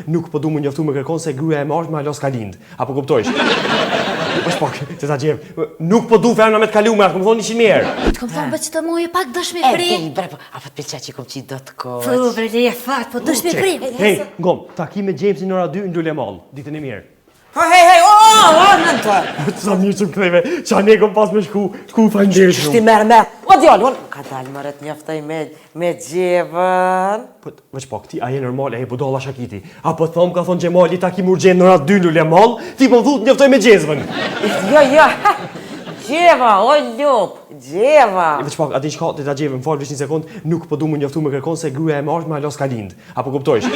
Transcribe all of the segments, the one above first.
nuk po du më njoftu me kërkon se gruaja e marrë me alos ka lind. Apo kuptojsh? Është pak, se ta gjem. Nuk po du femna me të kaluar, më thonë 100 herë. Të kom thonë që të moje pak dëshmi pri. Bravo, apo të pëlqej që kom qi do të koç. Po, leje fat, po dëshmi pri. Hej, ngom, takim me Jamesin në ora 2 në Lulemall, ditën e mirë. Hej, në të. Sa mirë që më ktheve, qa ne kom pas me shku faleminderit. Shti merë. O djallë, ka dalë më rëtë njoftoj me gjevën. Po, veç po, këti a je normal, e budalla shakiti. Apo thom ka thonë Gjemali takim urgjent në ora 2 në Lulemall, ti po thut njoftoj me gjezvën. Jo, gjeva, o lup, gjeva. Veç pak, ati qka të ta gjevë, më falë veç një sekund, nuk po du më njoftu me kërkon se gruaja e marrë me alos ka lind. Apo kuptojsh?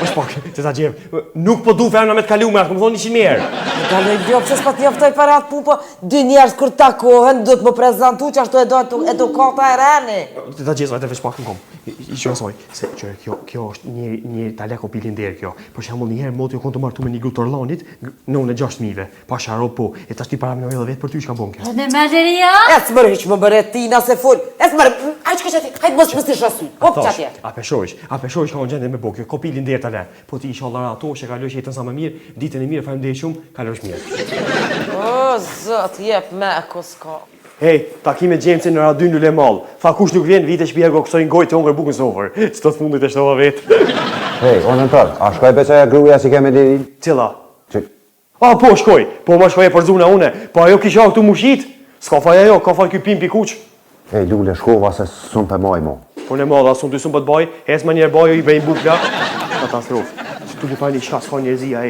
Veç pak, të ta gjevë, nuk po du femna me të kaluar, më thonë 100 herë. Dalë lup, se s'pa t'njoftoj para atë punë, po dy njerëz kur takohen, do të më prezentu që ashtu e do edukata e reni. Të ta gjezë, veç pak në kom. I që asoj, se që kjo është një taleko pilinderë kjo. Për shembull njëherë moti u konë të martu me një grup Orlanit, në 6.000, pa sharo po, e tash ti para më edhe vetë për ty çka bën kjo. Me Maderia? Ec mërë hiq më bëre tina se full. Ec mërë, hajtë që qëti, hajtë mos mësë shasu. Hop që atje. A peshojsh ka unë gjende me bo kjo, ko pilinderë tale. Po ti inshallah ato që kaloj jetën sa më mirë, ditën e mirë, faleminderit shumë, kalosh mirë. O, zot, jep me e kuska. Hej, takim me Jamesin në ora 2 në Lulemall. Tha kush nuk vjen, vite shpjego kësoj ngoj të hongër bukën sofër. Çto të fundit e shtova vetë. Hej, onën tërë, a shkoj beqaja gruja si keme lirin? Cila? Që? A, po shkoj, po ma shkoj e për zuna une, po ajo kisha këtu mushit, s'ka faj ajo, ka faj ky pimpi kuq. Hej, lule, shkova se sun për moj mo. Po në madha, sun të sun për të baj, hes ma njerë bajo i bejnë bukla. Katastrofë. Që tu li faj një qka s'ka njerëzia,